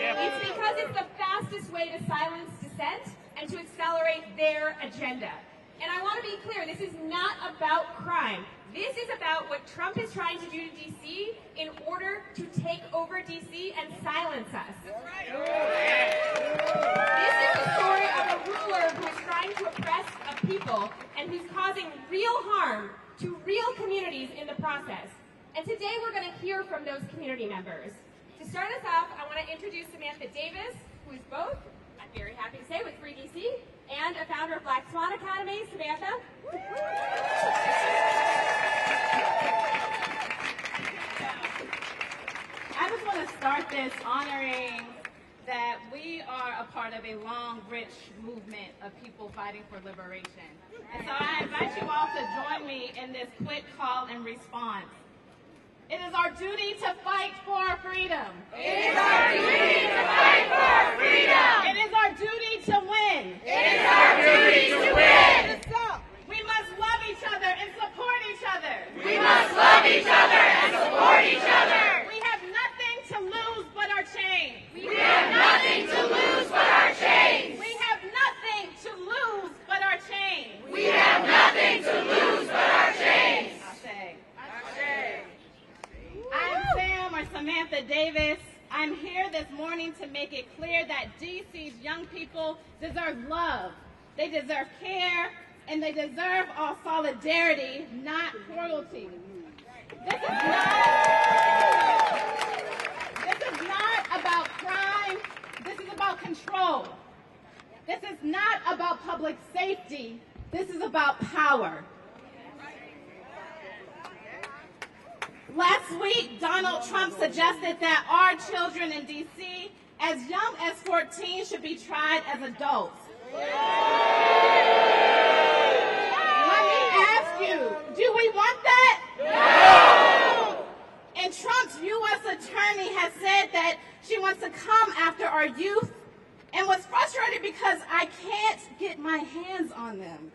It's because it's the fastest way to silence dissent and to accelerate their agenda. And I want to be clear, this is not about crime. This is about what Trump is trying to do to D.C. in order to take over D.C. and silence us. This is the story of a ruler who is trying to oppress a people and who's causing real harm to real communities in the process. And today we're going to hear from those community members. To start us off, I want to introduce Samantha Davis, who is both, I'm very happy to say, with Free DC, and a founder of Black Swan Academy. Samantha. I just want to start this honoring that we are a part of a long, rich movement of people fighting for liberation. And so I invite you all to join me in this quick call and response. It is our duty to fight for our freedom. It is our duty to fight for our freedom. It is our duty to win. It is our duty to win. We must love each other and support each other. We must love each other and support each other. We have nothing to lose but our chains. We have nothing to lose but our chains. We have nothing to lose but our chains. We have nothing to lose but our chains. I'm Sam or Samantha Davis. I'm here this morning to make it clear that DC's young people deserve love. They deserve care, and they deserve all solidarity, not cruelty. This is not about crime. This is about control. This is not about public safety. This is about power. Last week, Donald Trump suggested that our children in D.C., as young as 14, should be tried as adults. Let me ask you, do we want that? No! And Trump's U.S. attorney has said that she wants to come after our youth and was frustrated because I can't get my hands on them.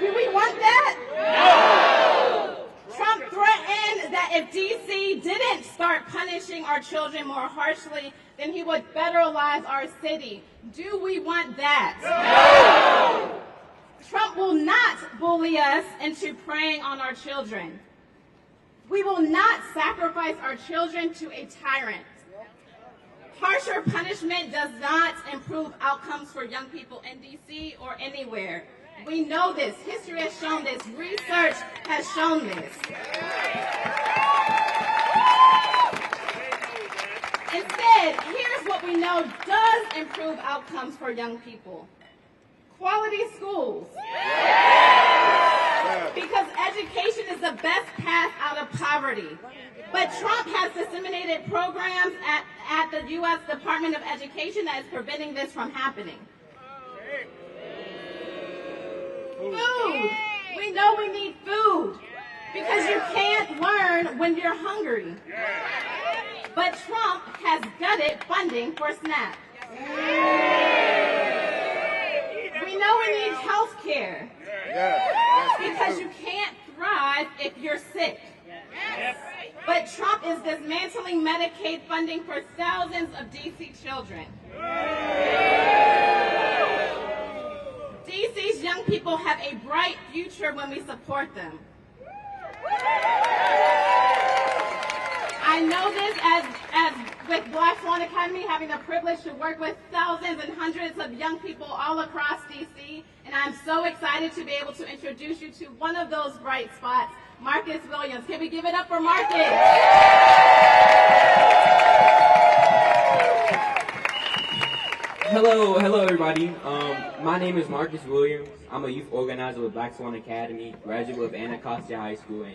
Do we want that? No! Trump threatened that if D.C. didn't start punishing our children more harshly, then he would federalize our city. Do we want that? No! Trump will not bully us into preying on our children. We will not sacrifice our children to a tyrant. Harsher punishment does not improve outcomes for young people in D.C. or anywhere. We know this. History has shown this. Research has shown this. Instead, here's what we know does improve outcomes for young people. Quality schools. Because education is the best path out of poverty. But Trump has disseminated programs at the U.S. Department of Education that is preventing this from happening. Food. We know we need food because you can't learn when you're hungry. But Trump has gutted funding for SNAP. We know we need health care because you can't thrive if you're sick. But Trump is dismantling Medicaid funding for thousands of D.C. children. DC's young people have a bright future when we support them. I know this as with Black Swan Academy, having the privilege to work with thousands and hundreds of young people all across DC, and I'm so excited to be able to introduce you to one of those bright spots, Marcus Williams. Can we give it up for Marcus? Hello everybody. My name is Marcus Williams. I'm a youth organizer with Black Swan Academy, graduate of Anacostia High School, and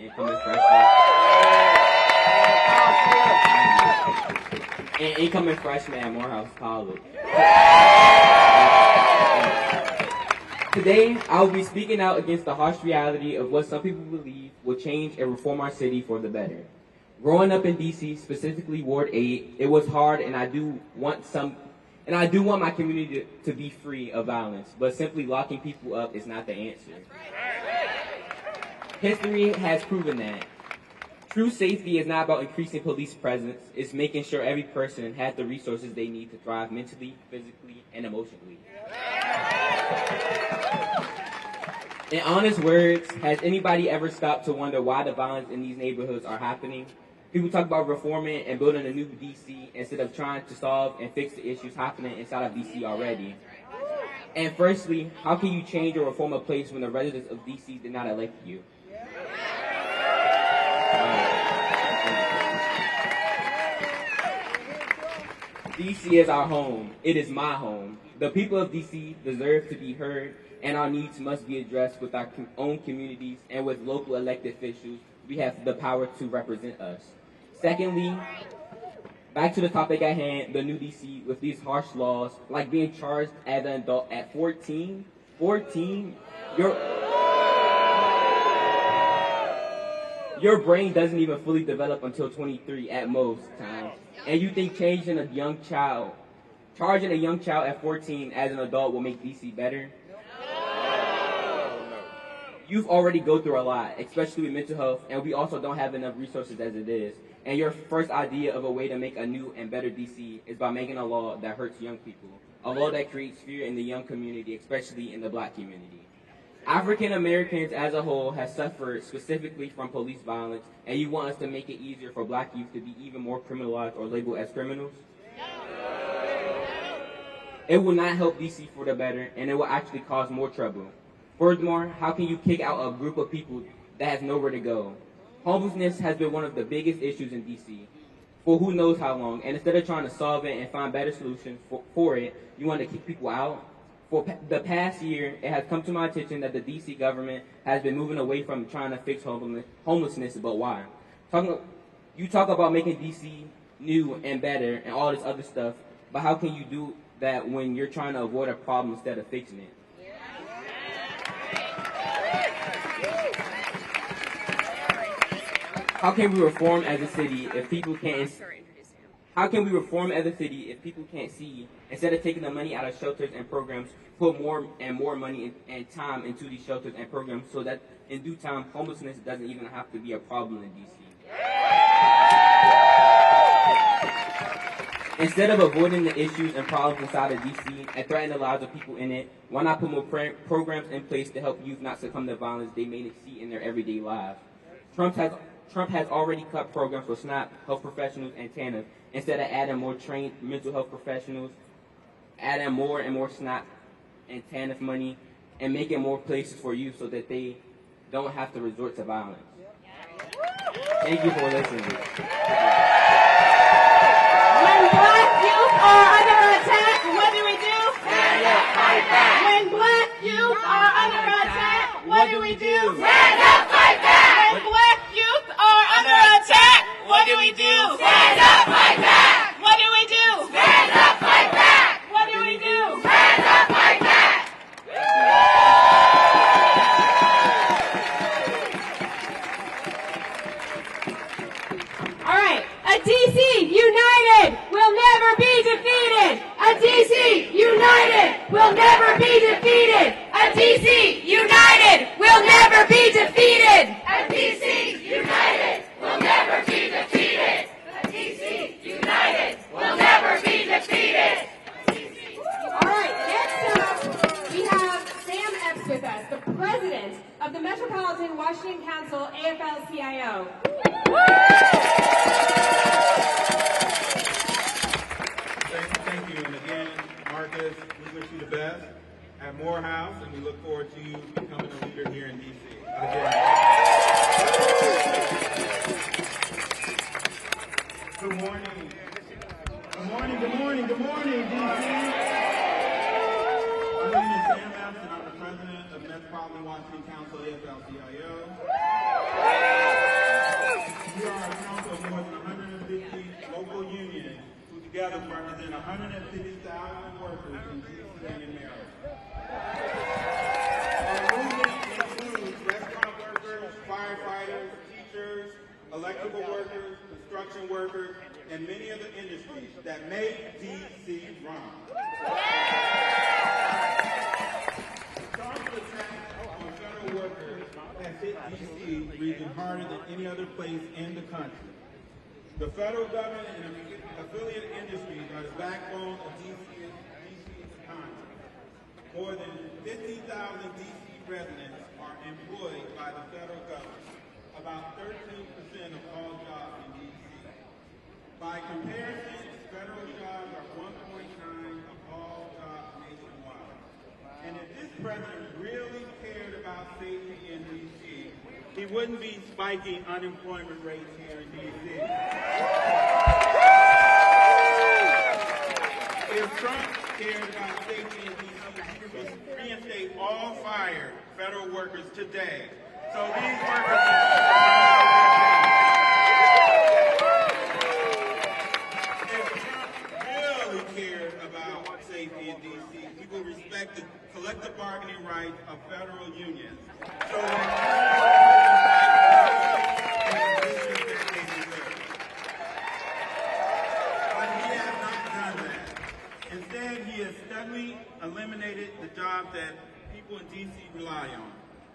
incoming freshman at Morehouse College. Today, I will be speaking out against the harsh reality of what some people believe will change and reform our city for the better. Growing up in DC, specifically Ward 8, it was hard, and I do want my community to be free of violence, but simply locking people up is not the answer. History has proven that. True safety is not about increasing police presence. It's making sure every person has the resources they need to thrive mentally, physically, and emotionally. In honest words, has anybody ever stopped to wonder why the violence in these neighborhoods are happening? People talk about reforming and building a new DC instead of trying to solve and fix the issues happening inside of DC already. And firstly, how can you change or reform a place when the residents of DC did not elect you? DC is our home. It is my home. The people of DC deserve to be heard, and our needs must be addressed with our own communities and with local elected officials. We have the power to represent us. Secondly, back to the topic at hand, the new DC with these harsh laws, like being charged as an adult at 14, your brain doesn't even fully develop until 23 at most times. And you think charging a young child at 14 as an adult will make DC better? You've already go through a lot, especially with mental health, and we also don't have enough resources as it is. And your first idea of a way to make a new and better DC is by making a law that hurts young people, a law that creates fear in the young community, especially in the black community. African Americans as a whole have suffered specifically from police violence, and you want us to make it easier for black youth to be even more criminalized or labeled as criminals? It will not help DC for the better, and it will actually cause more trouble. Furthermore, how can you kick out a group of people that has nowhere to go? Homelessness has been one of the biggest issues in DC for who knows how long, and instead of trying to solve it and find better solutions for it, you want to kick people out? For the past year, it has come to my attention that the DC government has been moving away from trying to fix homelessness, but why? You talk about making DC new and better and all this other stuff, but how can you do that when you're trying to avoid a problem instead of fixing it? How can we reform as a city if people can't? How can we reform as a city if people can't see? Instead of taking the money out of shelters and programs, put more and more money and time into these shelters and programs so that in due time, homelessness doesn't even have to be a problem in DC. Instead of avoiding the issues and problems inside of DC and threatening the lives of people in it, why not put more programs in place to help youth not succumb to violence they may see in their everyday lives? Trump has already cut programs for SNAP, health professionals, and TANF, instead of adding more trained mental health professionals, adding more and more SNAP and TANF money, and making more places for youth so that they don't have to resort to violence. Thank you for listening. When black youth are under attack, what do we do? Stand up, fight back. When black youth are under attack, what do we do? Stand up, fight back. When black youth are under attack, what do we do? Stand up, fight back. What do we do? Stand up, fight back. What do we do? Stand up, fight back. All right, a DC united will never be defeated. A DC united will never be defeated. A DC united will never be defeated. A DC united will never be defeated. A DC united will never be defeated. All right, next up, we have Sam Epps with us, the president of the Metropolitan Washington Council AFL-CIO. Thank you. And again, Marcus, we wish you the best at Morehouse, and we look forward to you becoming a leader here in D.C. Again. Good morning. Good morning, good morning, good morning, D.C. My name is Sam Epps, and I'm the president of Metropolitan Washington Council AFL-CIO. We are a council of more than 150 local unions who together represent 150,000 workers in DC and in Maryland. Our movement includes restaurant workers, firefighters, teachers, electrical workers, construction workers, and many other industries that make DC run. Sharp attack on federal workers has hit D.C. region harder than any other place in the country. The federal government and affiliate industries are the backbone of DC's economy. More than 50,000 D.C. residents are employed by the federal government, about 13% of all jobs in D.C. By comparison, federal jobs are 1.9 of all jobs nationwide. And if this president really cared about safety in D.C., he wouldn't be spiking unemployment rates here in D.C. If Trump cared about safety in D.C., he would reinstate all fired federal workers today. So these workers cared about safety in D.C., we will respect the collective bargaining rights of federal unions. So but he has not done that. Instead, he has steadily eliminated the jobs that people in D.C. rely on.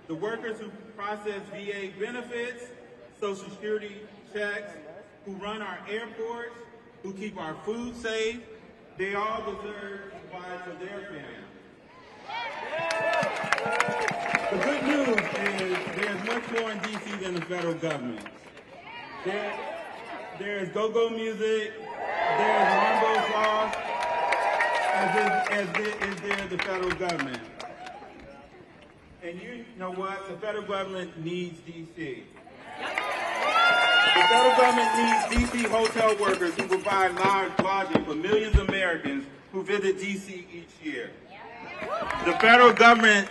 The workers who process VA benefits, Social Security checks, who run our airports, who keep our food safe, they all deserve to provide for their families. The good news is there's much more in D.C. than the federal government. There's go-go music, there's Rambo sauce, as there the federal government. And you know what? The federal government needs D.C. The federal government needs D.C. hotel workers who provide lodging for millions of Americans who visit D.C. each year. The federal government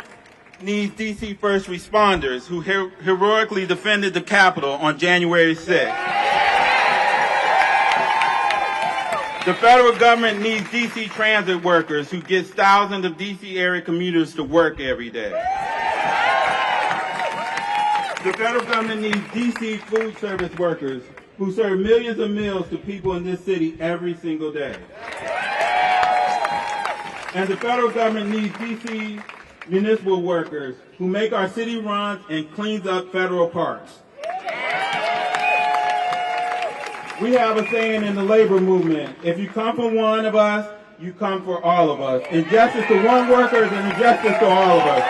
needs D.C. first responders who heroically defended the Capitol on January 6th. The federal government needs D.C. transit workers who get thousands of D.C. area commuters to work every day. The federal government needs D.C. food service workers who serve millions of meals to people in this city every single day. And the federal government needs D.C. municipal workers who make our city runs and cleans up federal parks. We have a saying in the labor movement, if you come for one of us, you come for all of us. Injustice to one worker is an injustice to all of us.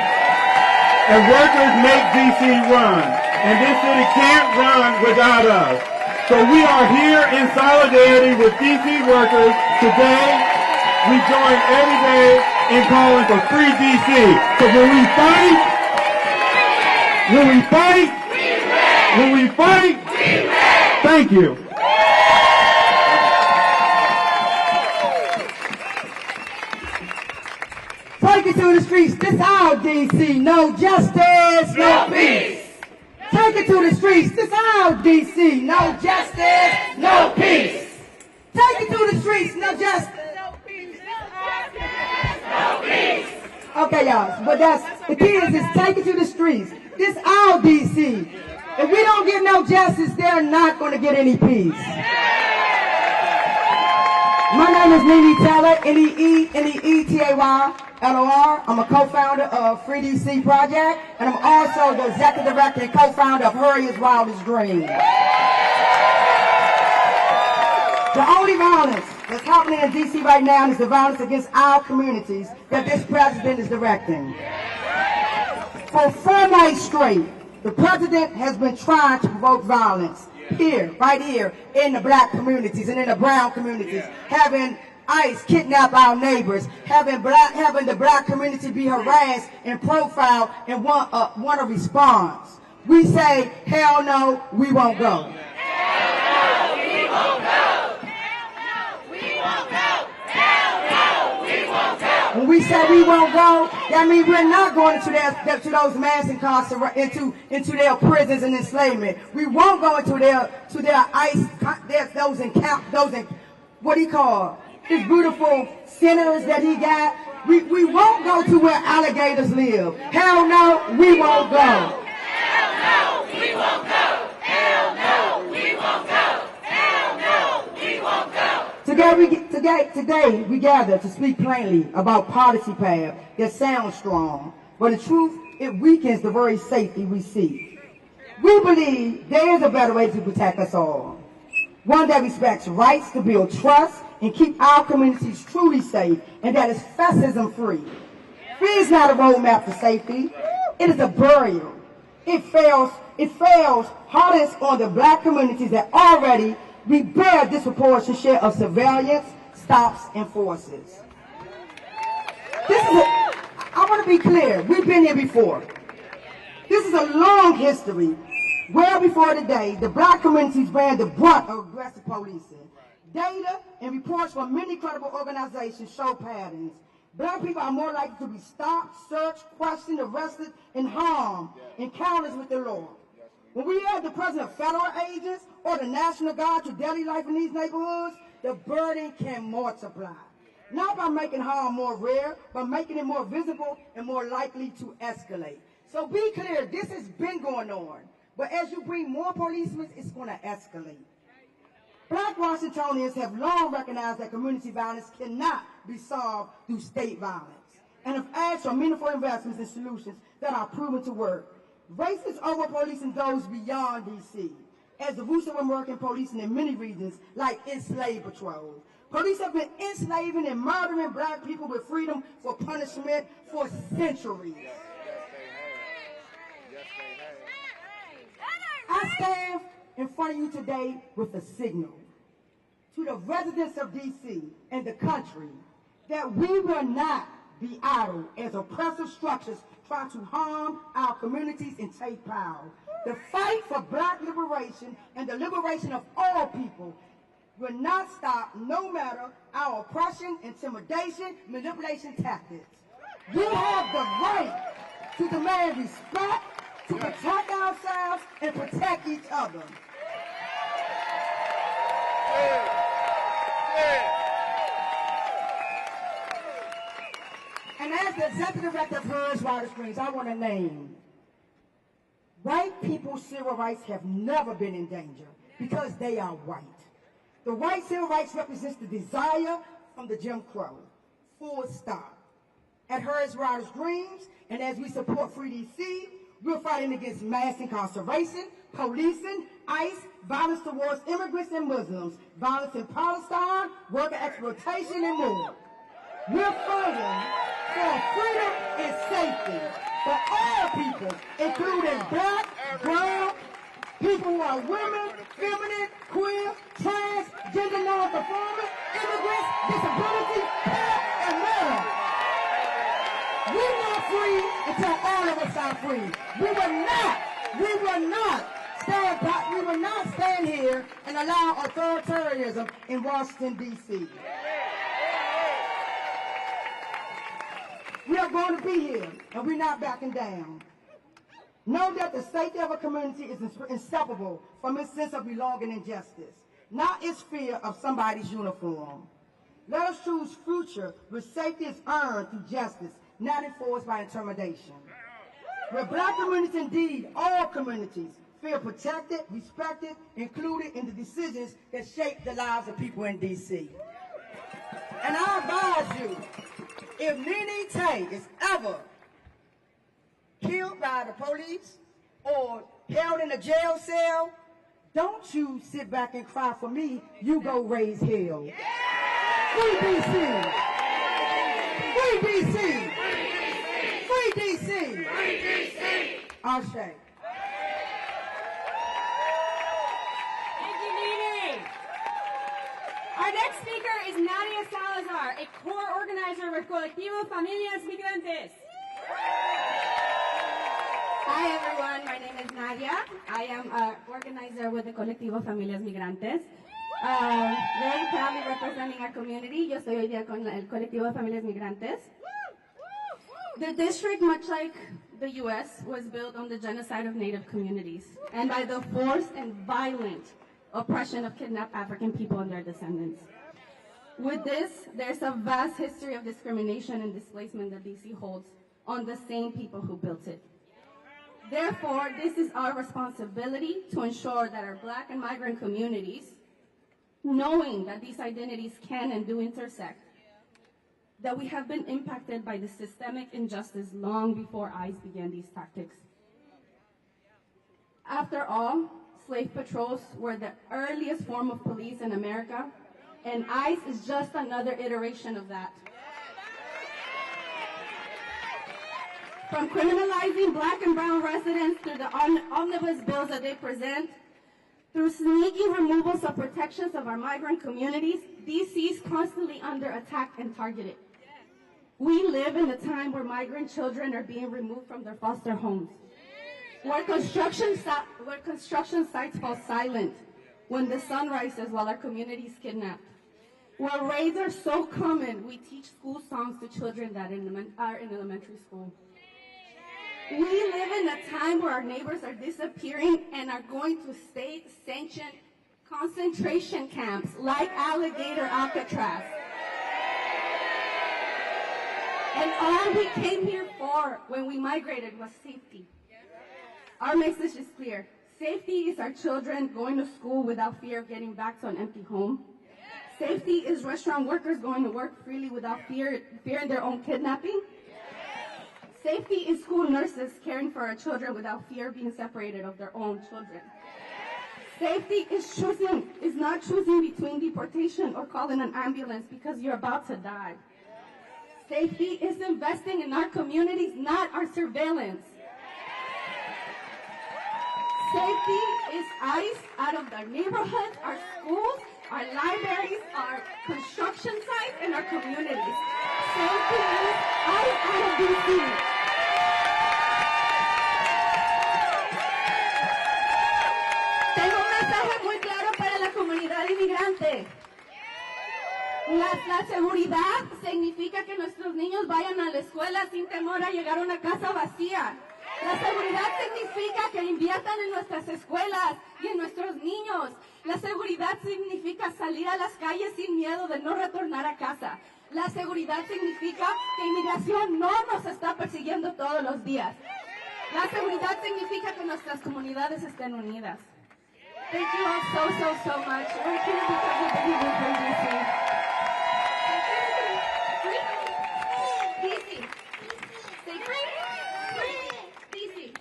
And workers make D.C. run, and this city can't run without us. So we are here in solidarity with D.C. workers today. We join every day in calling for free D.C. So when we fight, thank you. Take it to the streets. This our D.C. No justice, no peace. Take it to the streets. This our D.C. No justice, no peace. Take it to the streets. No justice, no peace. No peace. Okay, y'all. But that's the key is take it to the streets. This our D.C. If we don't get no justice, they're not going to get any peace. My name is Nene Taylor, N-E-E-T-A-Y-L-O-R. I'm a co-founder of Free DC Project, and I'm also the executive director and co-founder of Harriet's Wildest Dream. The only violence that's happening in DC right now is the violence against our communities that this president is directing. For 4 nights straight, the president has been trying to provoke violence. Here, right here, in the black communities and in the brown communities, having ICE kidnap our neighbors, having the black community be harassed and profiled and want a response. We say, hell no, we won't go. Hell no, we won't go. Hell no, we won't go. Hell no, we won't go. When we say we won't go, that means we're not going to those mass incarceration, into their prisons and enslavement. We won't go into their ICE, what he called, his beautiful centers that he got. We won't go to where alligators live. Hell no, we won't go. Hell no, we won't go. Hell no, we won't go. Hell no, we won't go. Today we gather to speak plainly about policy paths that sound strong, but in truth, it weakens the very safety we seek. We believe there is a better way to protect us all. One that respects rights to build trust and keep our communities truly safe, and that is fascism-free. Fear is not a roadmap for safety. It is a burial. It fails hardest on the black communities that already bear a disproportionate share of surveillance, stops, and forces. I want to be clear. We've been here before. This is a long history. Well before today, the black communities bear the brunt of aggressive policing. Data and reports from many credible organizations show patterns. Black people are more likely to be stopped, searched, questioned, arrested, and harmed in encounters with the law. When we add the presence of federal agents or the National Guard to daily life in these neighborhoods, the burden can multiply. Not by making harm more rare, but making it more visible and more likely to escalate. So be clear, this has been going on. But as you bring more policemen, it's going to escalate. Black Washingtonians have long recognized that community violence cannot be solved through state violence, and have asked for meaningful investments and solutions that are proven to work. Racist over-policing goes beyond D.C., as the roots of American policing in many regions, like enslaved patrols. Police have been enslaving and murdering black people with freedom for punishment for centuries. I stand in front of you today with a signal to the residents of D.C. and the country that we will not be idle as oppressive structures try to harm our communities and take power. The fight for black liberation and the liberation of all people will not stop no matter our oppression, intimidation, manipulation tactics. We have the right to demand respect, to protect ourselves and protect each other. And as the executive director of Hers Rider Springs, I want to name, white people's civil rights have never been in danger because they are white. The white civil rights represents the desire from the Jim Crow, full stop. At Hers Riders Dreams, and as we support Free D.C., we're fighting against mass incarceration, policing, ICE, violence towards immigrants and Muslims, violence in Palestine, worker exploitation, and more. We're fighting for freedom and safety for all people, including black, brown, people who are women, feminine, queer, trans, gender non-conforming, immigrants, disability, and more. We're not free until all of us are free. We will not stand here and allow authoritarianism in Washington, D.C. We are going to be here, and we're not backing down. Know that the safety of a community is inseparable from its sense of belonging and justice, not its fear of somebody's uniform. Let us choose future where safety is earned through justice, not enforced by intimidation. Where black communities, indeed all communities, feel protected, respected, included in the decisions that shape the lives of people in D.C. And I advise you, if Nene Tay is ever killed by the police or held in a jail cell, don't you sit back and cry for me, you go raise hell. Free D.C. Free D.C. Free D.C. Free D.C. Ashe. Our next speaker is Nadia Salazar, a core organizer with Colectivo Familias Migrantes. Hi everyone, my name is Nadia. I am an organizer with the Colectivo Familias Migrantes. Very proudly representing our community. Yo estoy hoy día con el Colectivo Familias Migrantes. The district, much like the U.S., was built on the genocide of Native communities and by the forced and violent oppression of kidnapped African people and their descendants. With this, there's a vast history of discrimination and displacement that D.C. holds on the same people who built it. Therefore, this is our responsibility to ensure that our Black and migrant communities, knowing that these identities can and do intersect, that we have been impacted by the systemic injustice long before ICE began these tactics. After all, slave patrols were the earliest form of police in America, and ICE is just another iteration of that. From criminalizing black and brown residents through the omnibus bills that they present, through sneaky removals of protections of our migrant communities, DC is constantly under attack and targeted. We live in a time where migrant children are being removed from their foster homes, where construction sites fall silent when the sun rises while our community is kidnapped, where raids are so common we teach school songs to children that are in elementary school. We live in a time where our neighbors are disappearing and are going to state-sanctioned concentration camps like Alligator Alcatraz. And all we came here for when we migrated was safety. Our message is clear. Safety is our children going to school without fear of getting back to an empty home. Safety is restaurant workers going to work freely without fearing their own kidnapping. Safety is school nurses caring for our children without fear of being separated of their own children. Safety is not choosing between deportation or calling an ambulance because you're about to die. Safety is investing in our communities, not our surveillance. Safety is ICE out of our neighborhoods, our schools, our libraries, our construction sites, and our communities. Safety is ICE out of DC. Tengo un mensaje muy claro para la comunidad inmigrante. La seguridad significa que nuestros niños vayan a la escuela sin temor a llegar a una casa vacía. La seguridad significa que inviertan en nuestras escuelas y en nuestros niños. La seguridad significa salir a las calles sin miedo de no retornar a casa. La seguridad significa que inmigración no nos está persiguiendo todos los días. La seguridad significa que nuestras comunidades estén unidas. Thank you all so much. We're here because we believe in DC. DC. Say DC.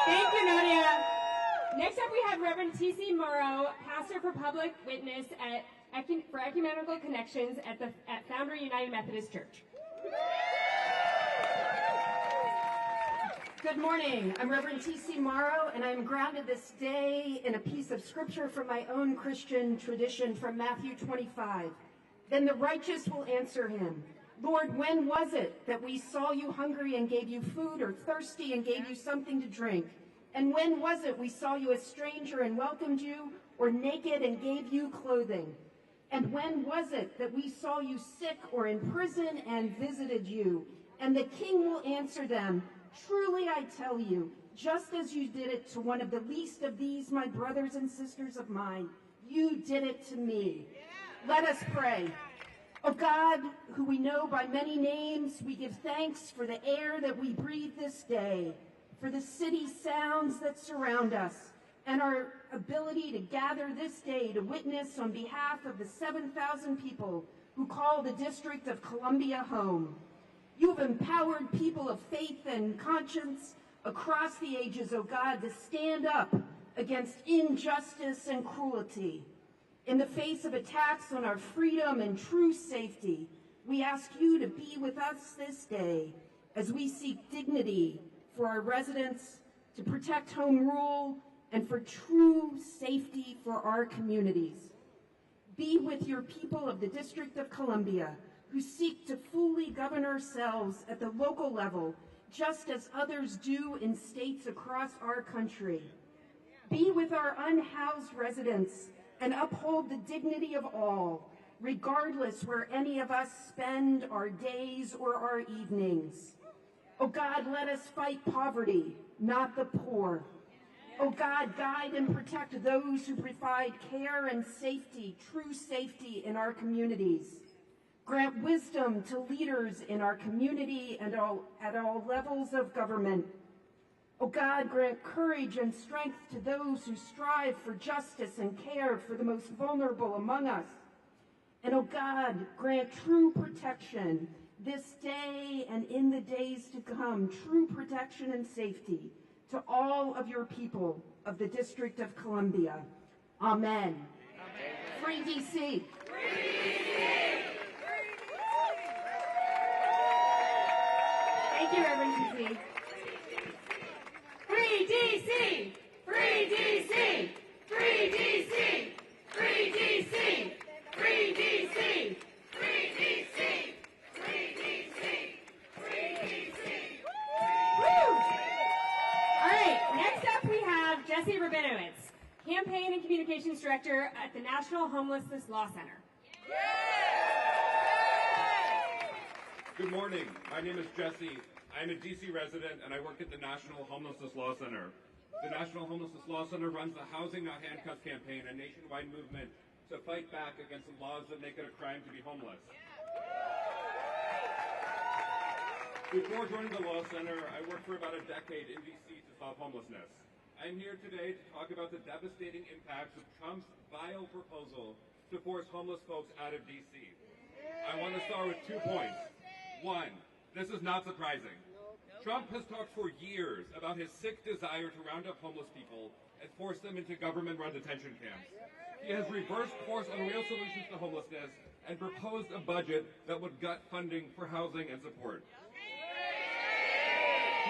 Thank you, Nadia. Next up, we have Reverend T.C. Morrow, pastor for public witness for Ecumenical Connections at Founder United Methodist Church. Good morning. I'm Reverend T.C. Morrow, and I'm grounded this day in a piece of scripture from my own Christian tradition from Matthew 25. Then the righteous will answer him, Lord, when was it that we saw you hungry and gave you food, or thirsty and gave you something to drink? And when was it we saw you a stranger and welcomed you, or naked and gave you clothing? And when was it that we saw you sick or in prison and visited you? And the king will answer them, truly I tell you, just as you did it to one of the least of these, my brothers and sisters of mine, you did it to me. Let us pray. O God, who we know by many names, we give thanks for the air that we breathe this day, for the city sounds that surround us, and our ability to gather this day to witness on behalf of the 7,000 people who call the District of Columbia home. You have empowered people of faith and conscience across the ages, O God, to stand up against injustice and cruelty. In the face of attacks on our freedom and true safety, we ask you to be with us this day as we seek dignity for our residents, to protect home rule, and for true safety for our communities. Be with your people of the District of Columbia who seek to fully govern ourselves at the local level, just as others do in states across our country. Be with our unhoused residents and uphold the dignity of all, regardless where any of us spend our days or our evenings. Oh God, let us fight poverty, not the poor. Oh God, guide and protect those who provide care and safety, true safety in our communities. Grant wisdom to leaders in our community and at all levels of government. Oh God, grant courage and strength to those who strive for justice and care for the most vulnerable among us. And oh God, grant true protection this day and in the days to come, true protection and safety to all of your people of the District of Columbia. Amen. Amen. Free DC. Thank you, Reverend DC. Free DC! Free DC! Free DC! Free DC! Free DC! Free DC! Free DC! Free DC! Woo! All right, next up we have Jesse Rabinowitz, Campaign and Communications Director at the National Homelessness Law Center. Good morning. My name is Jesse. I'm a DC resident and I work at the National Homelessness Law Center. The National Homelessness Law Center runs the Housing Not Handcuffs campaign, a nationwide movement to fight back against the laws that make it a crime to be homeless. Before joining the Law Center, I worked for about a decade in DC to solve homelessness. I'm here today to talk about the devastating impacts of Trump's vile proposal to force homeless folks out of DC. I want to start with 2 points. One, this is not surprising. Trump has talked for years about his sick desire to round up homeless people and force them into government-run detention camps. He has reversed course on real solutions to homelessness and proposed a budget that would gut funding for housing and support.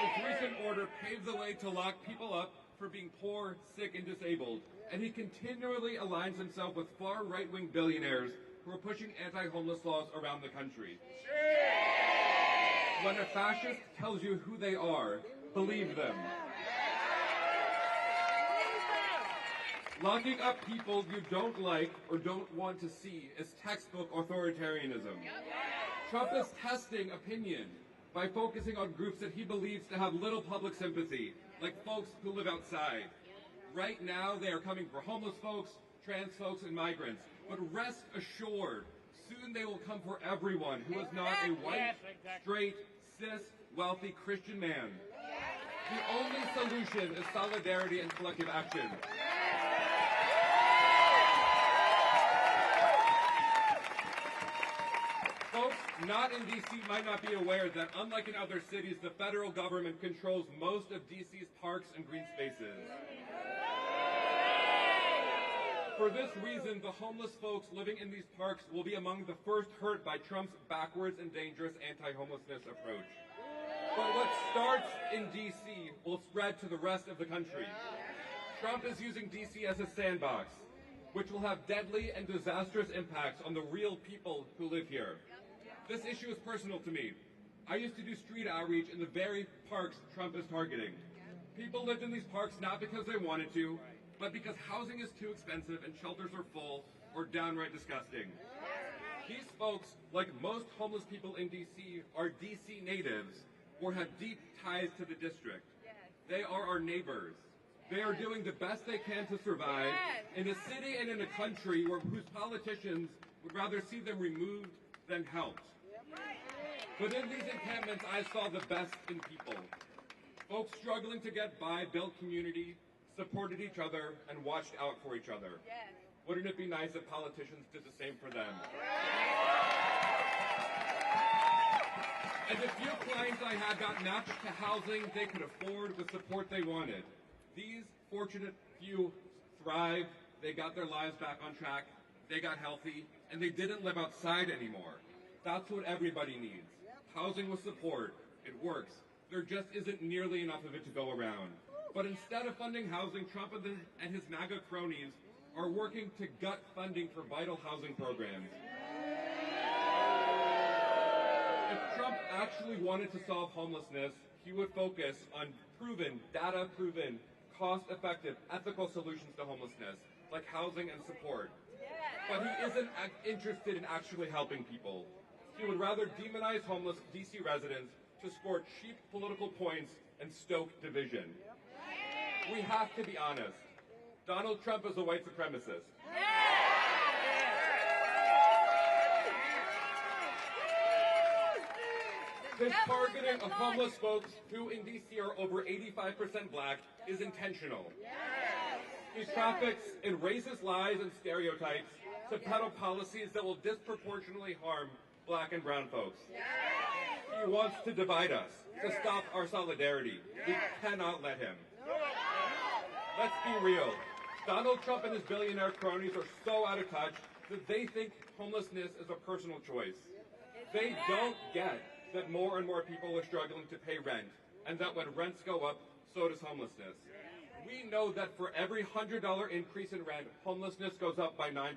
His recent order paves the way to lock people up for being poor, sick, and disabled, and he continually aligns himself with far right-wing billionaires who are pushing anti-homeless laws around the country. When a fascist tells you who they are, believe them. Locking up people you don't like or don't want to see is textbook authoritarianism. Trump is testing opinion by focusing on groups that he believes to have little public sympathy, like folks who live outside. Right now, they are coming for homeless folks, trans folks, and migrants. But rest assured, soon they will come for everyone who is not a white, straight, cis, wealthy Christian man. The only solution is solidarity and collective action. Folks not in DC might not be aware that unlike in other cities, the federal government controls most of DC's parks and green spaces. For this reason, the homeless folks living in these parks will be among the first hurt by Trump's backwards and dangerous anti-homelessness approach. But what starts in DC will spread to the rest of the country. Trump is using DC as a sandbox, which will have deadly and disastrous impacts on the real people who live here. This issue is personal to me. I used to do street outreach in the very parks Trump is targeting. People lived in these parks not because they wanted to, but because housing is too expensive and shelters are full or downright disgusting. These folks, like most homeless people in DC, are DC natives or have deep ties to the district. They are our neighbors. They are doing the best they can to survive in a city and in a country whose politicians would rather see them removed than helped. But in these encampments, I saw the best in people. Folks struggling to get by, built community, supported each other, and watched out for each other. Wouldn't it be nice if politicians did the same for them? And the few clients I had got matched to housing they could afford, the support they wanted. These fortunate few thrived, they got their lives back on track, they got healthy, and they didn't live outside anymore. That's what everybody needs. Housing with support. It works. There just isn't nearly enough of it to go around. But instead of funding housing, Trump and his MAGA cronies are working to gut funding for vital housing programs. If Trump actually wanted to solve homelessness, he would focus on proven, data-proven, cost-effective, ethical solutions to homelessness, like housing and support. But he isn't interested in actually helping people. He would rather demonize homeless DC residents to score cheap political points and stoke division. We have to be honest. Donald Trump is a white supremacist. This targeting of homeless folks who in DC are over 85% black is intentional. He traffics in racist lies and stereotypes to peddle policies that will disproportionately harm black and brown folks. He wants to divide us, to stop our solidarity. We cannot let him. Let's be real. Donald Trump and his billionaire cronies are so out of touch that they think homelessness is a personal choice. They don't get that more and more people are struggling to pay rent, and that when rents go up, so does homelessness. We know that for every $100 increase in rent, homelessness goes up by 9%.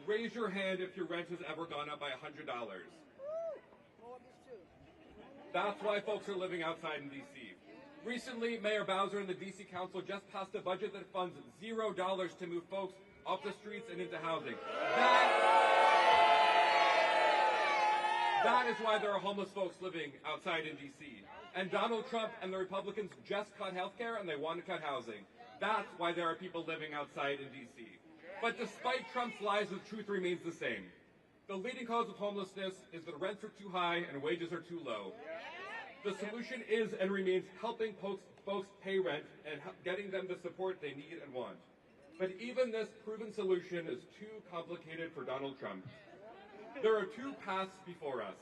Raise your hand if your rent has ever gone up by $100. That's why folks are living outside in D.C. Recently, Mayor Bowser and the D.C. Council just passed a budget that funds $0 to move folks off the streets and into housing. That is why there are homeless folks living outside in D.C. And Donald Trump and the Republicans just cut health care and they want to cut housing. That's why there are people living outside in D.C. But despite Trump's lies, the truth remains the same. The leading cause of homelessness is that rents are too high and wages are too low. The solution is and remains helping folks pay rent and getting them the support they need and want. But even this proven solution is too complicated for Donald Trump. There are two paths before us.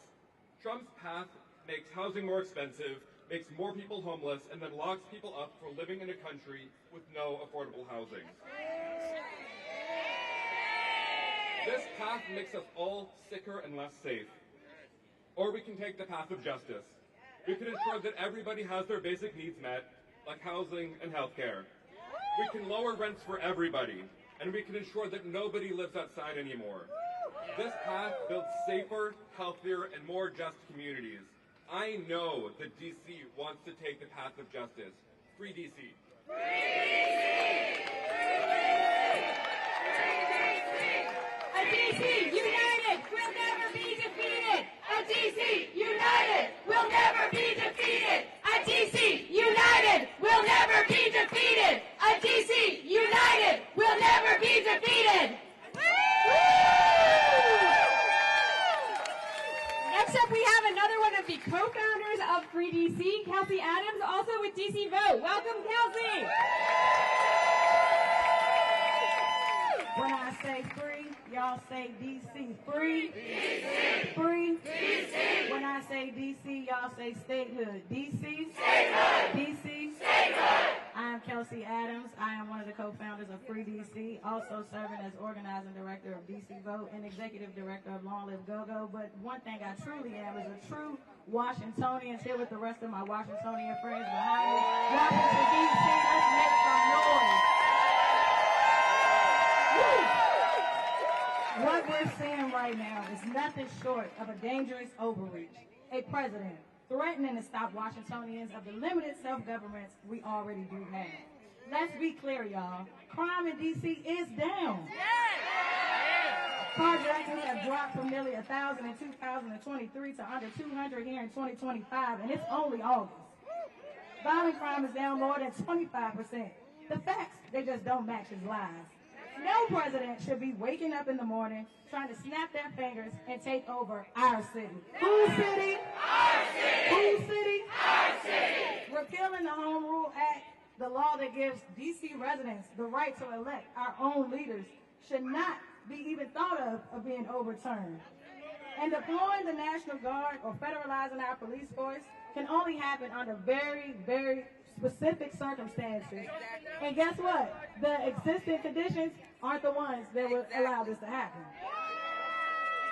Trump's path makes housing more expensive, makes more people homeless, and then locks people up for living in a country with no affordable housing. This path makes us all sicker and less safe. Or we can take the path of justice. We can ensure that everybody has their basic needs met, like housing and health care. We can lower rents for everybody, and we can ensure that nobody lives outside anymore. This path builds safer, healthier, and more just communities. I know that DC wants to take the path of justice. Free DC. Free DC! A DC united will never be defeated. A DC united will never be defeated. A DC united will never be defeated. A DC united will never be defeated. Next up, we have another one of the co-founders of Free DC, Kelsey Adams, also with DC Vote. Welcome, Kelsey. When I say free, y'all say DC. Free. DC. Free. DC. When I say DC, y'all say statehood. DC. Statehood. DC. Statehood. I am Kelsey Adams. I am one of the co-founders of Free DC, also serving as organizing director of DC Vote and executive director of Long Live Go-Go. But one thing I truly am is a true Washingtonian, here with the rest of my Washingtonian friends behind me. Washington, DC, let's make some noise. What we're seeing right now is nothing short of a dangerous overreach. A president threatening to stop Washingtonians of the limited self-governments we already do have. Let's be clear, y'all. Crime in D.C. is down. Carjackings have dropped from nearly 1,000 in 2023 to under 200 here in 2025, and it's only August. Violent crime is down more than 25%. The facts, they just don't match his lies. No president should be waking up in the morning trying to snap their fingers and take over our city. Whose city? Our city. Whose city? Our city. Repealing the Home Rule Act, the law that gives D.C. residents the right to elect our own leaders, should not be even thought of being overturned. And deploying the National Guard or federalizing our police force can only happen under very, very specific circumstances. And guess what? The existing conditions aren't the ones that would allow this to happen.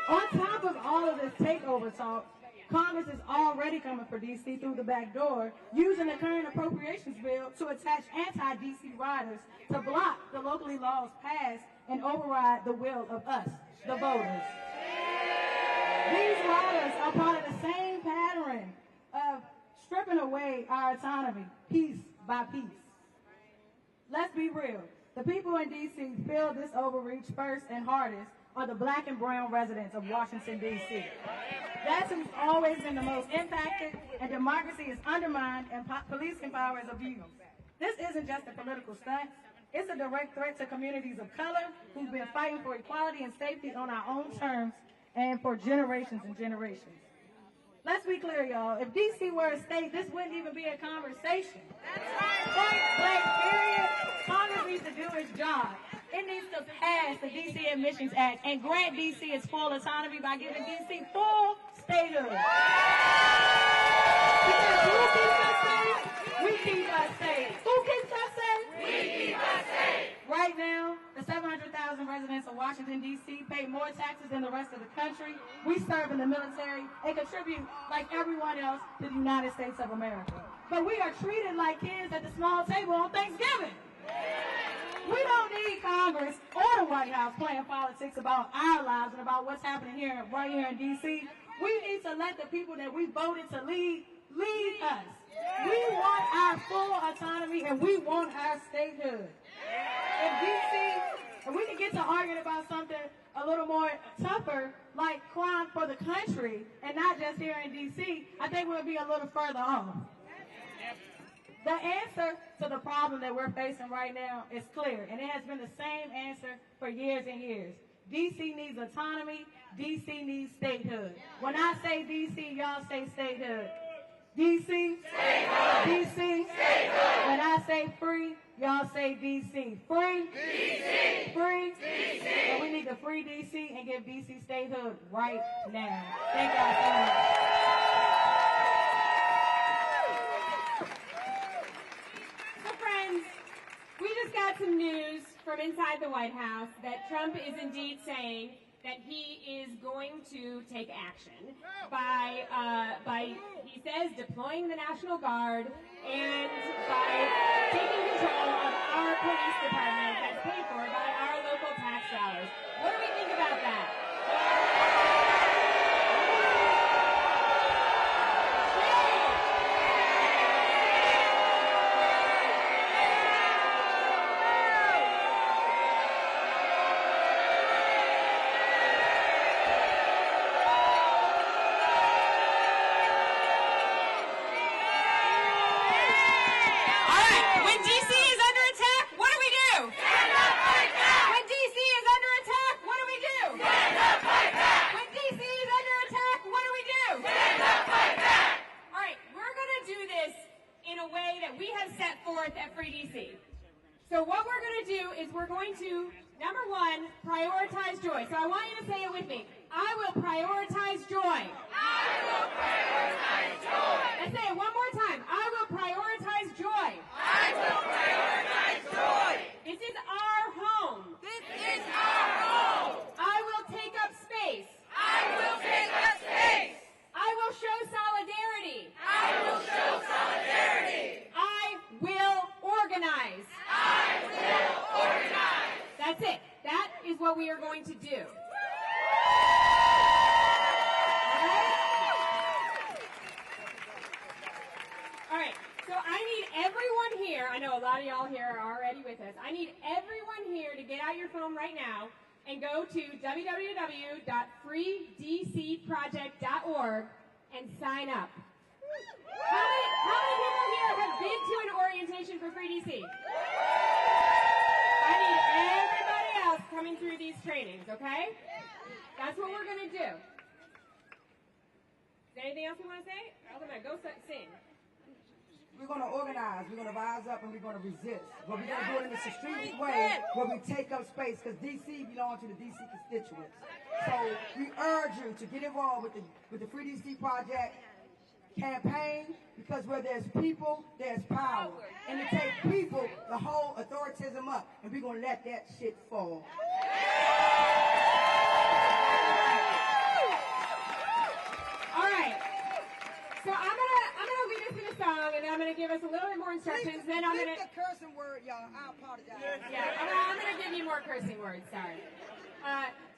On top of all of this takeover talk, Congress is already coming for D.C. through the back door, using the current appropriations bill to attach anti-D.C. riders to block the locally laws passed and override the will of us, the voters. These riders are part of the same pattern of stripping away our autonomy, piece by piece. Let's be real. The people in D.C. feel this overreach first and hardest are the black and brown residents of Washington, D.C. That's who's always been the most impacted, and democracy is undermined and policing power is abused. This isn't just a political stunt. It's a direct threat to communities of color who've been fighting for equality and safety on our own terms and for generations and generations. Let's be clear, y'all. If DC were a state, this wouldn't even be a conversation. That's right. Point blank, period. Congress needs to do its job. It needs to pass the DC Admissions Act and grant DC its full autonomy by giving DC full statehood. Because who keeps us safe? We keep us safe. Who keeps us safe? We keep us safe. Right now, the 700,000 residents of Washington, D.C. pay more taxes than the rest of the country. We serve in the military and contribute like everyone else to the United States of America. But we are treated like kids at the small table on Thanksgiving. We don't need Congress or the White House playing politics about our lives and about what's happening here, right here in D.C. We need to let the people that we voted to lead us. We want our full autonomy and we want our statehood. If we can get to arguing about something a little more tougher, like crime for the country and not just here in D.C., I think we'll be a little further off. The answer to the problem that we're facing right now is clear, and it has been the same answer for years and years. D.C. needs autonomy. D.C. needs statehood. When I say D.C., y'all say statehood. D.C. Statehood. D.C. Statehood. When I say free, y'all say D.C. Free. D.C. Free. D.C. And we need to free D.C. and give D.C. statehood right now. Thank y'all so much. We just got some news from inside the White House that Trump is indeed saying that he is going to take action by he says, deploying the National Guard and by taking control of our police department that's paid for by our local tax dollars. What do we think about that? So what we're going to do is we're going to, number one, prioritize joy. So I want you to say it with me. I will prioritize joy. I will prioritize joy. Let's say it one more time. I will prioritize joy. I will prioritize joy. This is our home. This is our home. I will take up space. I will take up space. I will show solidarity. I will show solidarity. I will organize. I will organize. That's it. That is what we are going to do. All right. So I need everyone here. I know a lot of y'all here are already with us. I need everyone here to get out your phone right now and go to www.freedcproject.org and sign up. How many people here have been to an orientation for Free DC? I need everybody else coming through these trainings, okay? That's what we're going to do. Is there anything else you want to say? I'm going to go sing. We're going to organize, we're going to rise up, and we're going to resist. But we're going to do it in a strategic way where we take up space, because D.C. belongs to the D.C. constituents. So we urge you to get involved with the Free D.C. Project campaign, because where there's people, there's power. And to take people, the whole authoritism up, and we're going to let that shit fall. All right. So I'm gonna lead us in a song, and then I'm gonna give us a little bit more instructions. Then I'm gonna the cursing word, y'all. I apologize. Yeah, I'm gonna give you more cursing words. Sorry.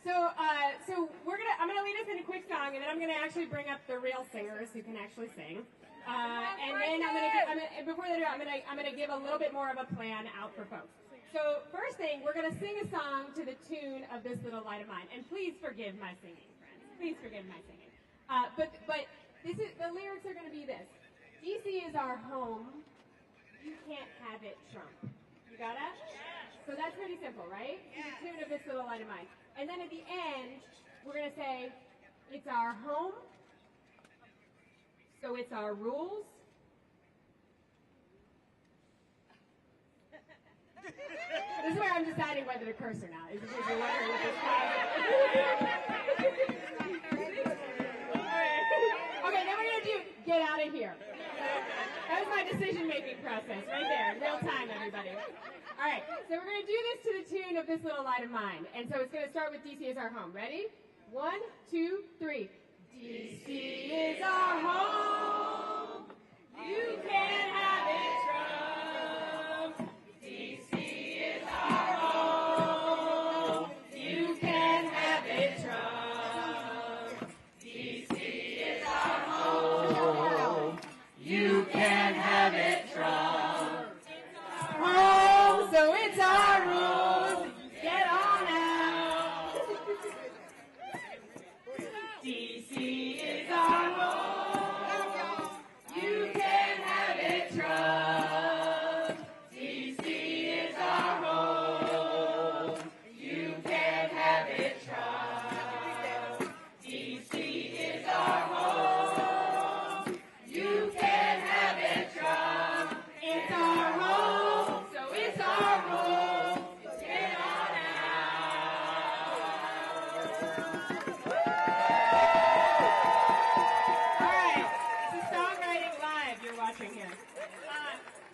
So I'm gonna lead us in a quick song, and then I'm gonna actually bring up the real singers who can actually sing. And then before they do, I'm gonna give a little bit more of a plan out for folks. So first thing, we're gonna sing a song to the tune of This Little Light of Mine, and please forgive my singing, friends. Please forgive my singing. But the lyrics are gonna be this: DC is our home. You can't have it, Trump. You got it? So that's pretty simple, right? To the tune of This Little Light of Mine. And then at the end, we're going to say, it's our home. So it's our rules. This is where I'm deciding whether to curse or not. Is because you're wondering what this Okay, then we're going to do get out of here. That was my decision-making process right there, real time, everybody. All right, so we're going to do this to the tune of This Little Light of Mine. And so it's going to start with DC is our home. Ready? 1, 2, 3. DC is our home. You can have it, Trump. DC is our home. You can have it, Trump. DC is our home. You can have it, Trump. Home, so it's our rules. Get on out. DC is our home. You can have it, Trump. DC is our home. You can have it, Trump. DC is our home. You can have it, Trump. It's our home, so it's our home. Get on All right, this is Songwriting Live you're watching here.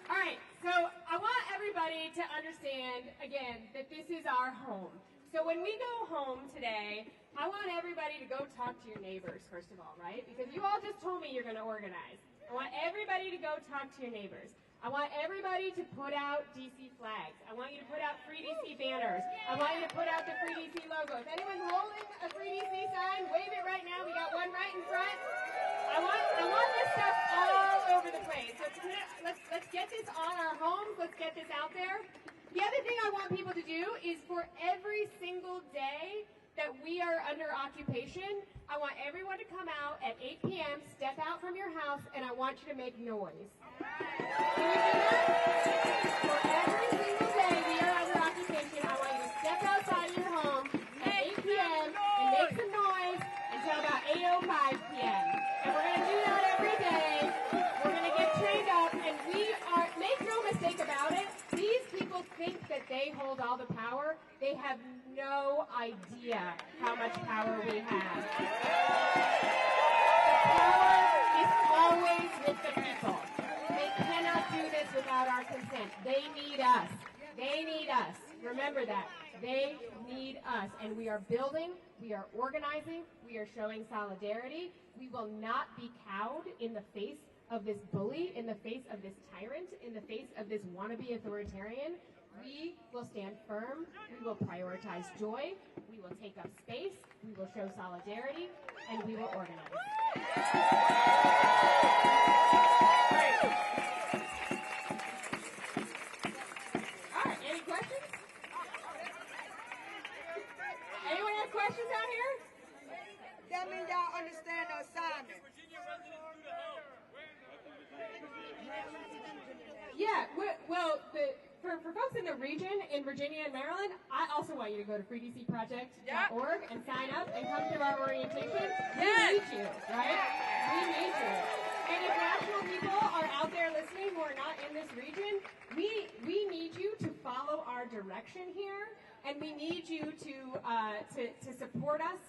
All right, so I want everybody to understand, again, that this is our home. So when we go home today, I want everybody to go talk to your neighbors, first of all, right? Because you all just told me you're going to organize. I want everybody to go talk to your neighbors. I want everybody to put out DC flags. I want you to put out Free DC banners. I want you to put out the Free DC logo. If anyone's holding a Free DC sign, wave it right now. We got one right in front. I want this stuff all over the place. Let's get this on our homes. Let's get this out there. The other thing I want people to do is for every single day that we are under occupation, I want everyone to come out at 8 p.m., step out from your house, and I want you to make noise. Can we do that? For every single day we are under occupation, I want you to step outside your home at 8 p.m. and make some noise until about 8:05 p.m. And we're going to do that every day. We're going to get trained up, and make no mistake about it, these people think that they hold all the power. They have no idea how much power we have. The power is always with the people. They cannot do this without our consent. They need us. They need us. Remember that. They need us. And we are building, we are organizing, we are showing solidarity. We will not be cowed in the face of this bully, in the face of this tyrant, in the face of this wannabe authoritarian. We will stand firm, we will prioritize joy, we will take up space, we will show solidarity, and we will organize. All right, any questions? Anyone have questions out here? That means y'all understand the assignment. Yeah, well, for folks in the region, in Virginia and Maryland, I also want you to go to freedcproject.org and sign up and come to our orientation. We need you, right? We need you. And if national people are out there listening who are not in this region, we need you to follow our direction here, and we need you to support us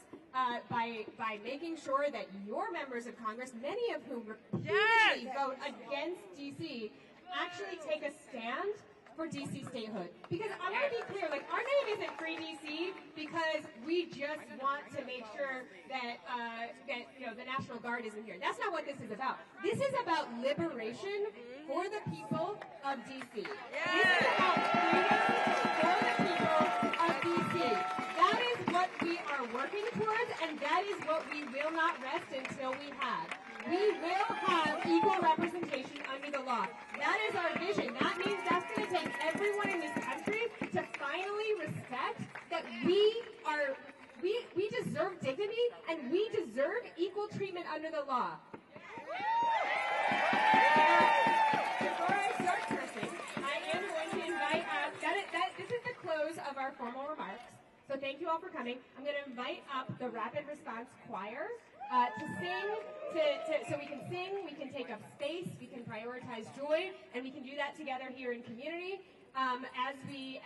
by making sure that your members of Congress, many of whom repeatedly vote against DC, actually take a stand for DC statehood. Because I want to be clear, like, our name isn't Free DC because we just want to make sure that the National Guard isn't here. That's not what this is about. This is about liberation for the people of DC. This is about freedom for the people of DC. That is what we are working towards, and that is what we will not rest until we have. We will have equal representation under the law. That is our vision. That means that's going to take everyone in this country to finally respect that we deserve dignity and we deserve equal treatment under the law. Before I start cursing, I am going to invite this is the close of our formal remarks. So thank you all for coming. I'm going to invite up the Rapid Response Choir. to sing, so we can sing, we can take up space, we can prioritize joy, and we can do that together here in community as we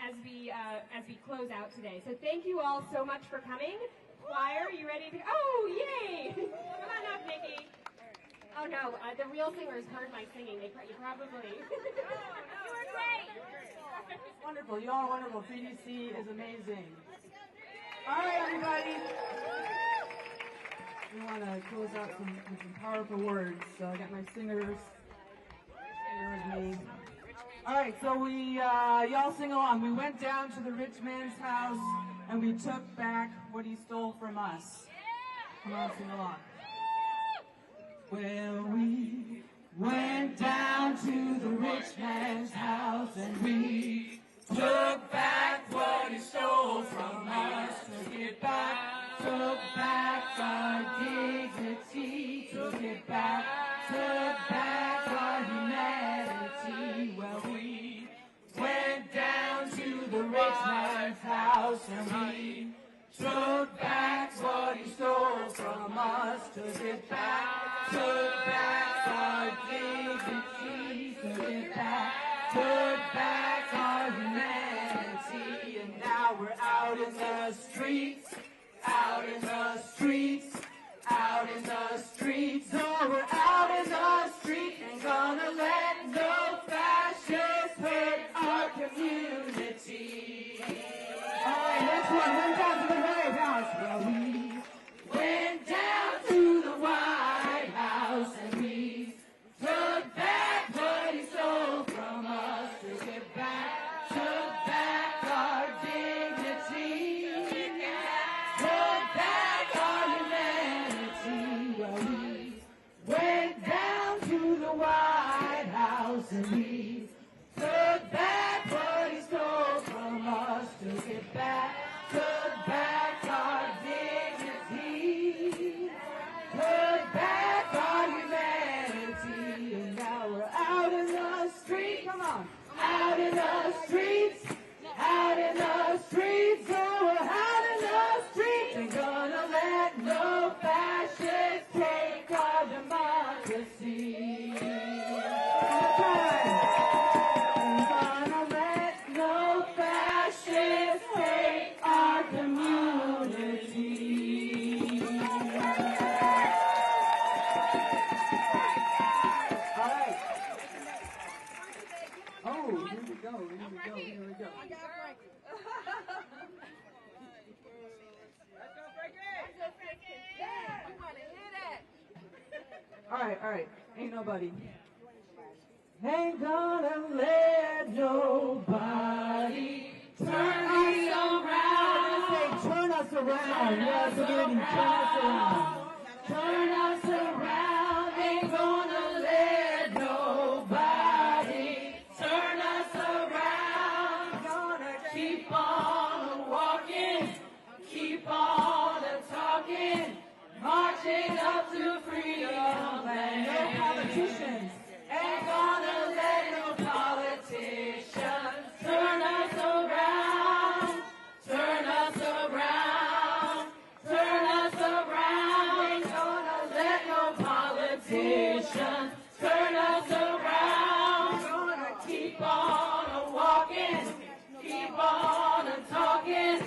close out today. So thank you all so much for coming. Choir, you ready to go? Oh, yay! Come on up, Nikki. Oh no, the real singers heard my singing. You probably. You were great. Wonderful, you all are wonderful. 3DC is amazing. All right, everybody. We want to close out with some powerful words. So I got my singers here with me. All right, so we y'all sing along. We went down to the rich man's house and we took back what he stole from us. Come on, sing along. Well, we went down to the rich man's house and we took back what he stole from us. Took it back, took back our dignity. Took it back, took back our humanity. Well, we went down to the rich man's house and we took back what he stole from us. Took it back, took back our dignity. Took it back, took back our humanity. And now we're out in the streets, out in the streets, out in the streets. Oh, we're out in the streets. Ain't gonna let no fascists hurt our community. All right, next one. Went down to the White House. Well, we went down to the White House and we took back what he stole from us. Took it back, took back our dignity. Took back our humanity. Well, we went down to the White House and we took back what he stole from us. Took it back, took back our dignity. Took back our humanity. And now we're out in the street. Come on. Out in the streets. Out in the streets. Oh, we're out in the streets. Ain't gonna let no fascists take our democracy. Ain't gonna let no fascists take our community. All right. Oh, here we go, here we go, here we go. All right. Ain't nobody. Ain't gonna let nobody turn us around. Say, turn us around. Yes, community, turn us around. Turn us around. Ain't gonna let nobody turn us around. Gonna keep on walking, keep on talking, marching up to freedom land. No politicians. Ain't gonna let no politicians turn us around, turn us around, turn us around. Ain't gonna let no politicians turn us around. Gonna keep on walking, keep on talking,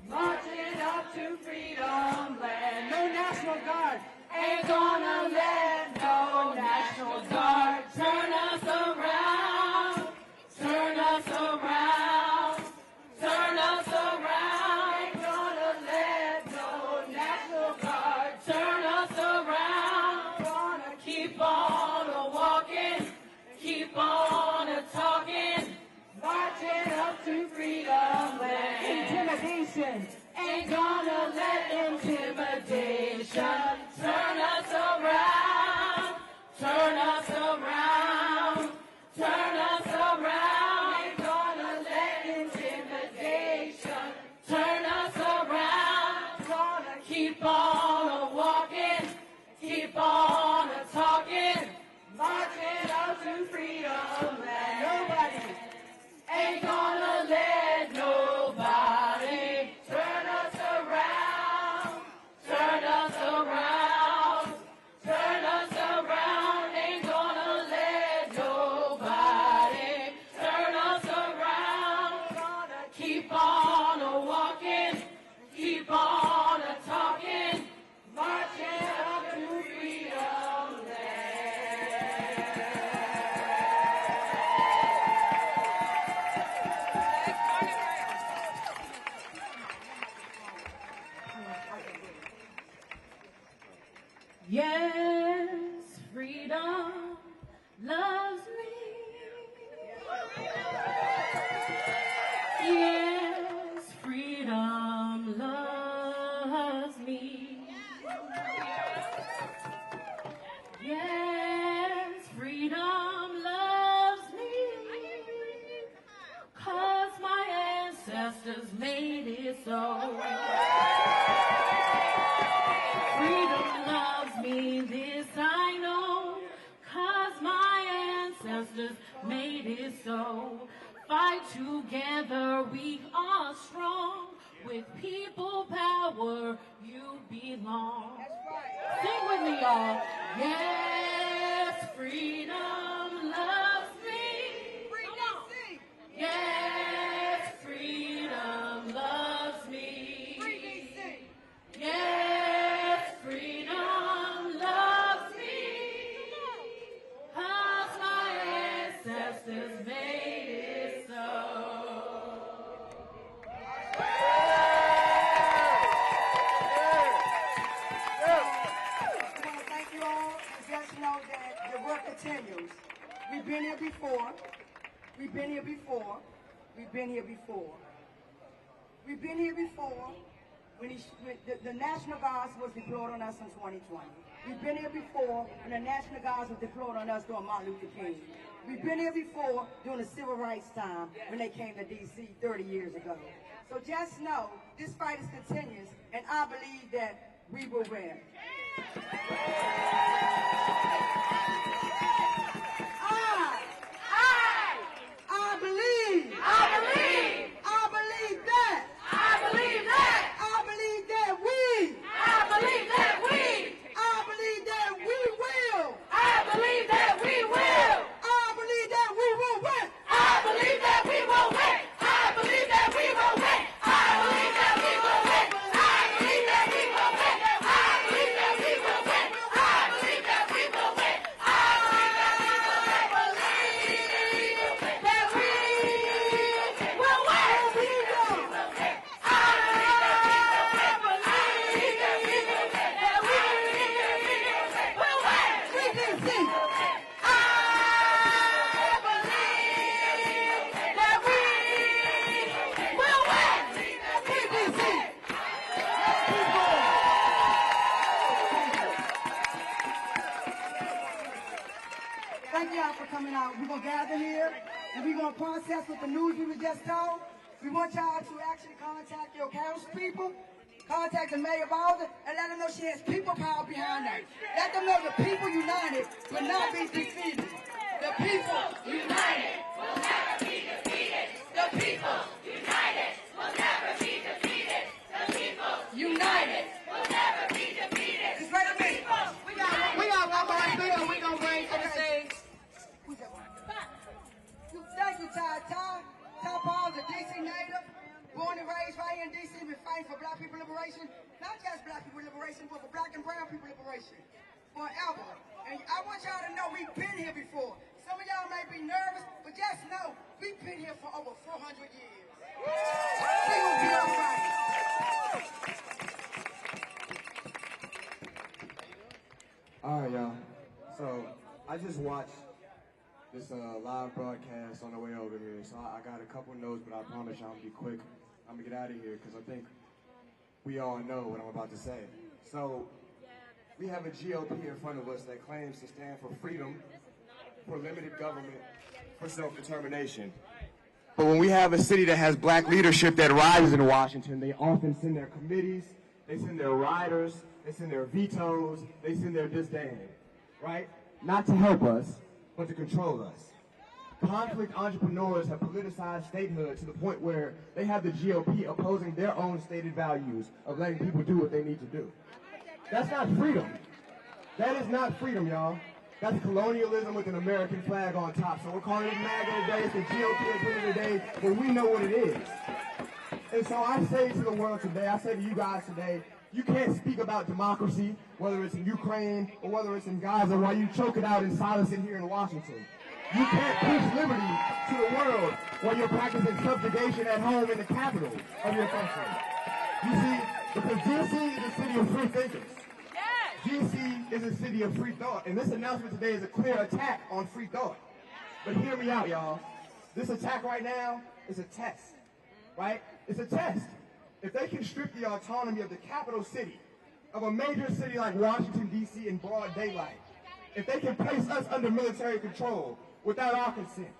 marching up to freedom land. No National Guard. Ain't gonna let no National Guard turn us around, turn us around, turn us around. Ain't gonna let no National Guard turn us around. Gonna keep on walking, keep on talking, marching up to freedom land. Intimidation. Ain't gonna let intimidation turn us around, turn us around, turn us around. Ain't gonna let intimidation turn us around. Gonna keep on walking, keep on talking, marching up to freedom land. Nobody ain't gonna let nobody turn us around, turn us around. keep on a-walking, keep on a-talking, marching up to freedom land. Yes, freedom loves me. Yes, freedom loves me. Yes, freedom loves me. 'Cause my ancestors made it so. Freedom loves me, this I know, 'cause my ancestors made it so. Fight together, we are strong. With people power, you belong. Sing with me, y'all. Yes, freedom loves me. Yes, freedom loves me. Yes, freedom loves me. 'Cause my ancestors made it so. Thank you all, and just know that the work continues. We've been here before. We've been here before. We've been here before. We've been here before when the National Guards was deployed on us in 2020. We've been here before when the National Guards was deployed on us during Martin Luther King. We've been here before during the Civil Rights time when they came to D.C. 30 years ago. So just know this fight is continuous, and I believe that we will win. I believe that. I believe that we. I believe that we will. I believe that we will. I believe that we will win. I believe that we will win. I believe that we will win. I believe that we will win. I believe that we will win. I believe that we will win. I believe that we will win. I believe that we will win. That we will win. Thank y'all for coming out. We're going to gather here, and we're going to process with the news we were just told. We want y'all to actually contact your council people, contact the mayor Bowser, and let them know she has people power behind her. Let them know the people united will not be defeated. The people united will never be defeated. The people united will never be defeated. The people united will never be defeated. Just wait a minute. We got one more speaker we're going to bring to the stage. Thank you, Ty. Ty Paul's a D.C. native, born and raised right here in D.C. Been fighting for black people liberation, not just black people liberation, but for black and brown people liberation, forever. And I want y'all to know we've been here before. Some of y'all may be nervous, but just know we've been here for over 400 years. We gonna be all right. All right, y'all. So I just watched this live broadcast on the way over here, so I got a couple notes, but I promise y'all I'm gonna be quick. I'm gonna get out of here because I think we all know what I'm about to say. So we have a GOP in front of us that claims to stand for freedom, for limited government, for self-determination. But when we have a city that has black leadership that rises in Washington, they often send their committees, they send their riders, they send their vetoes, they send their disdain, right? Not to help us, but to control us. Conflict entrepreneurs have politicized statehood to the point where they have the GOP opposing their own stated values of letting people do what they need to do. That's not freedom. That is not freedom, y'all. That's colonialism with an American flag on top. So we're calling it MAGA today, it's the GOP today, but we know what it is. And so I say to the world today, I say to you guys today, you can't speak about democracy, whether it's in Ukraine or whether it's in Gaza, while you choke it out in silence in here in Washington. You can't preach liberty to the world while you're practicing subjugation at home in the capital of your country. You see, because DC is a city of free thinkers. DC is a city of free thought, and this announcement today is a clear attack on free thought. But hear me out, y'all. This attack right now is a test, right? It's a test. If they can strip the autonomy of the capital city, of a major city like Washington, D.C. in broad daylight, if they can place us under military control without our consent,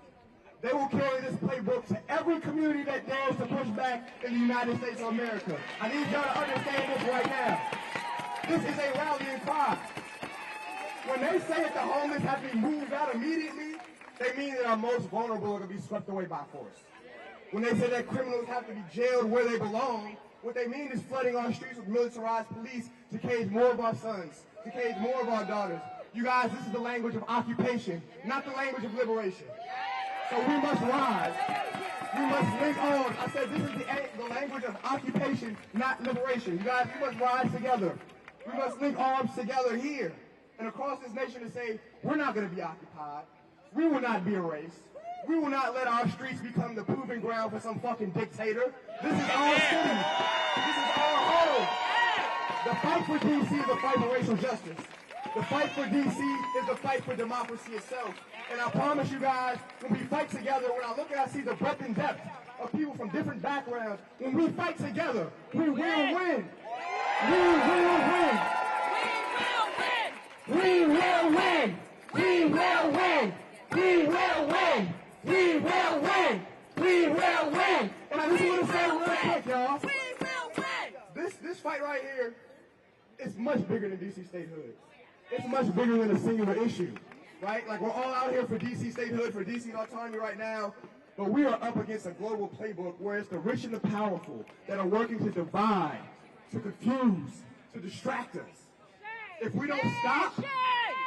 they will carry this playbook to every community that dares to push back in the United States of America. I need y'all to understand this right now. This is a rallying cry. When they say that the homeless have to be moved out immediately, they mean that our most vulnerable are going to be swept away by force. When they say that criminals have to be jailed where they belong, what they mean is flooding our streets with militarized police to cage more of our sons, to cage more of our daughters. You guys, this is the language of occupation, not the language of liberation. So we must rise. We must link arms. I said this is the language of occupation, not liberation. You guys, we must rise together. We must link arms together here and across this nation to say, we're not going to be occupied. We will not be erased. We will not let our streets become the proving ground for some fucking dictator. This is our city. This is our home. The fight for D.C. is a fight for racial justice. The fight for D.C. is the fight for democracy itself. And I promise you guys, when we fight together, when I look and I see the breadth and depth of people from different backgrounds, when we fight together, we will win. We will win. We will win. We will win. We will win. We will win. We will win. And I just want to say real quick, y'all. We will win. This fight right here is much bigger than D.C. statehood. It's much bigger than a singular issue, right? Like, we're all out here for D.C. statehood, for D.C. autonomy right now, but we are up against a global playbook where it's the rich and the powerful that are working to divide, to confuse, to distract us. If we don't stop,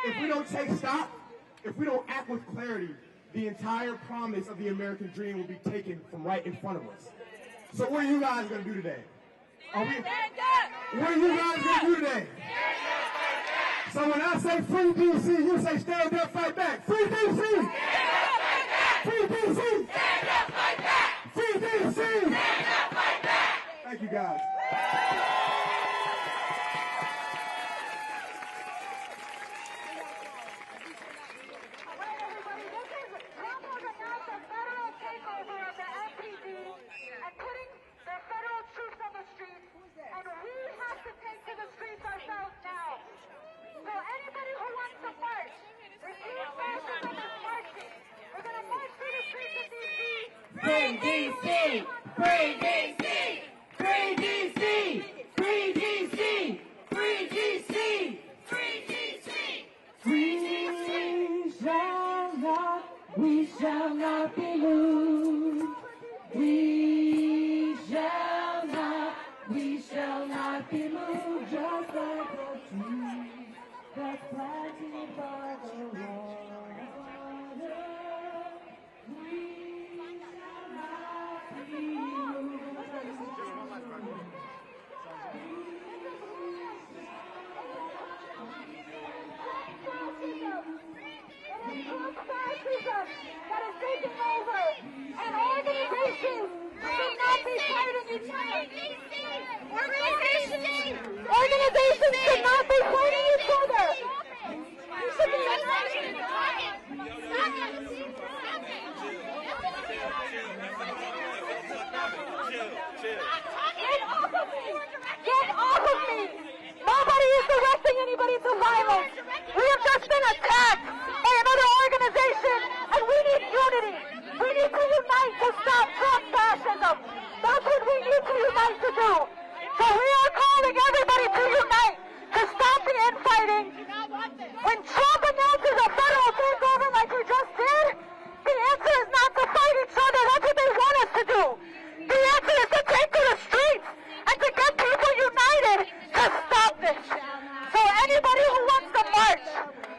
if we don't take stock, if we don't act with clarity, the entire promise of the American dream will be taken from right in front of us. So what are you guys going to do today? What are you guys going to do today? So when I say free D.C., you say stand up, fight back. Free D.C. Free D.C. Stand up, fight back. Free D.C. Stand up, fight back. Thank you, guys. Free D.C. Free D.C. Free D.C. Free D.C. Free D.C. Free D.C. We shall not be moved. We shall not be moved. Just like a tree that's planted by the water. That is taking over, and organizations should not be fighting each other. Organizations should not be fighting each other. You should be Get off of me! Nobody is directing anybody to violence. We have just been attacked by another organization, and we need unity. We need to unite to stop Trump fascism. That's what we need to unite to do. So we are calling everybody to unite, to stop the infighting. When Trump announces a federal takeover like we just did, the answer is not to fight each other. That's what they want us to do. The answer is to take to the streets and to get people united to stop this. So anybody who wants to march,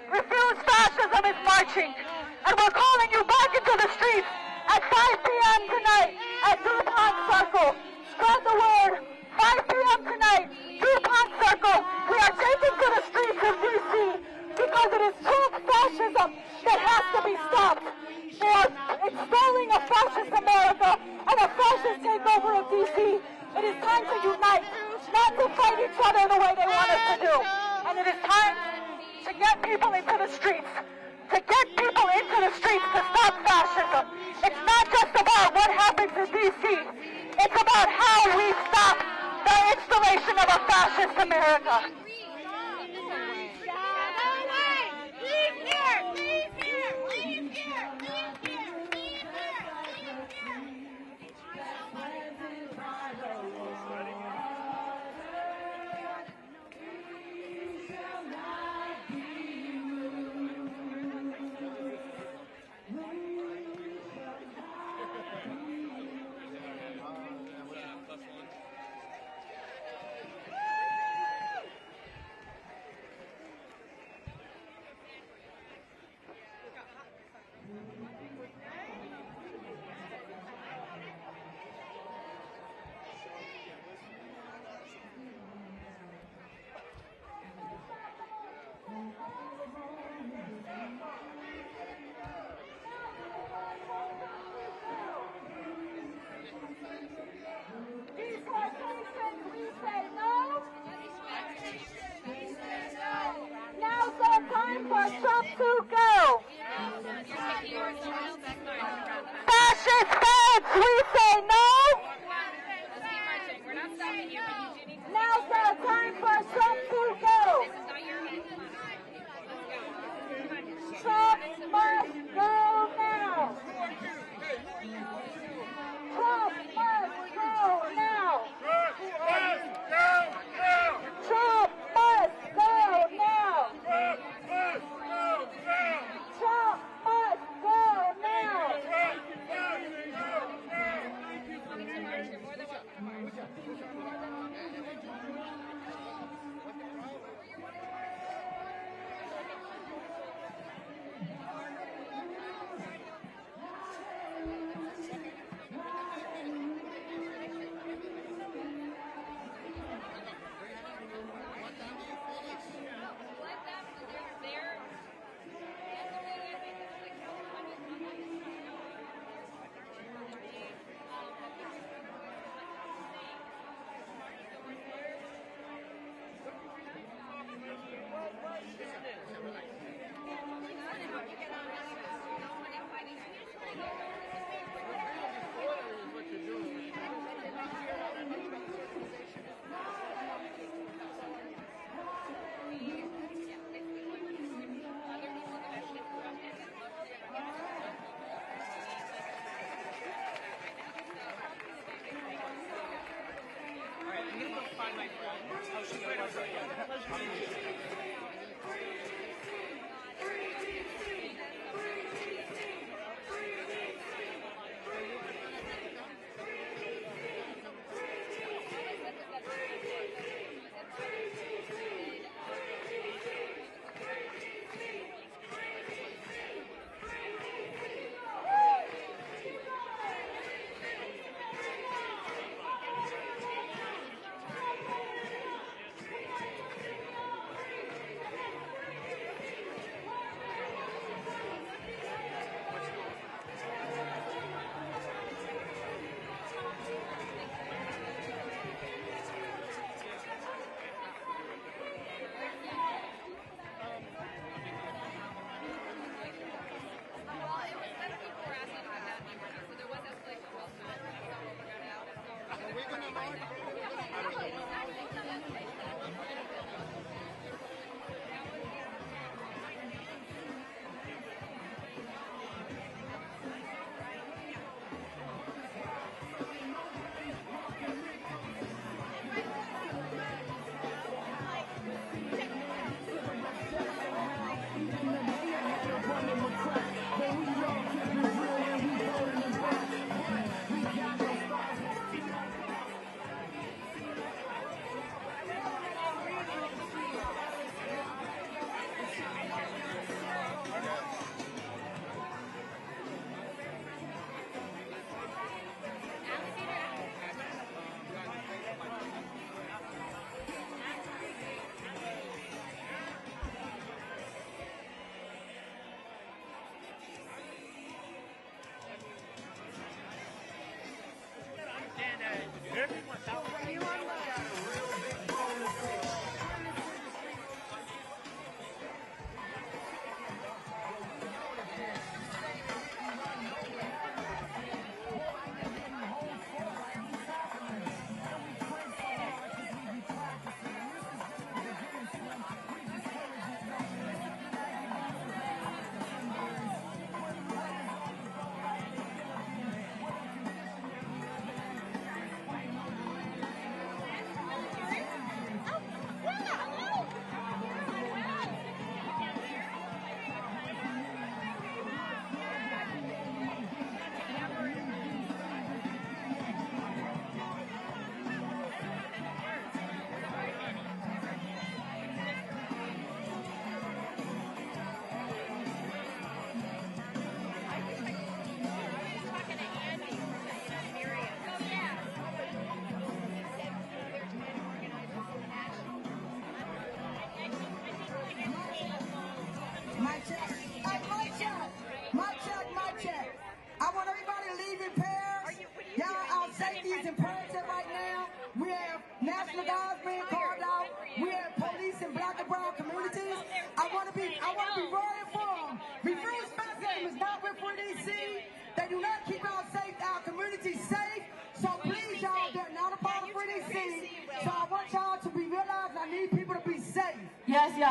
refuse fascism is marching. And we're calling you back into the streets at 5 p.m. tonight at DuPont Circle. spread the word. 5 p.m. tonight, DuPont Circle. We are taking to the streets of D.C. because it is Trump fascism that has to be stopped. They are installing a fascist America and a fascist takeover of D.C. It is time to unite, not to fight each other the way they want us to do. And it is time to get people into the streets. To get people into the streets to stop fascism. It's not just about what happens in D.C. It's about how we stop the installation of a fascist America. Now's the time for Trump to go. Fascist feds, we say no. Now's the time for Trump to go. Trump must go now. Trump must go now. Trump must go now. Trump must go now.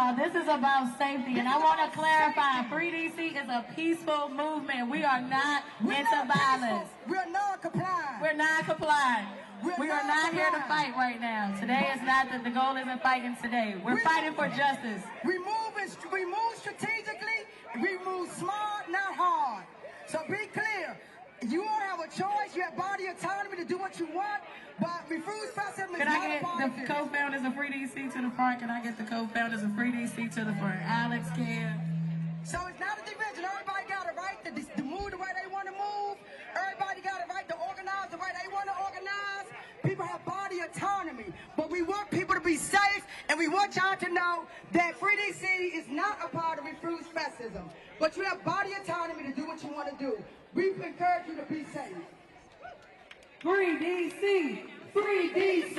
y'all, this is about safety, and I want to clarify, Free DC is a peaceful movement. We are not into violence. We're non-compliant. We're non-compliant. We are not here to fight right now. Today is not the goal isn't fighting today. We're fighting for justice. We move strategically, we move smart, not hard. So be clear. You all have a choice. You have body autonomy to do what you want, but Refuse Festival is Can not I get a the co-founders of Free DC to the front? Can I get the co-founders of Free DC to the front? Alex, Ken. So it's not a division. Everybody got a right to move the way they want to move. Everybody got a right to organize the way they want to organize. People have body autonomy, but we want people to be safe, and we want y'all to know that Free DC is not a part of Refuse Fascism, but you have body autonomy to do what you want to do. We encourage you to be safe. Free DC! Free DC!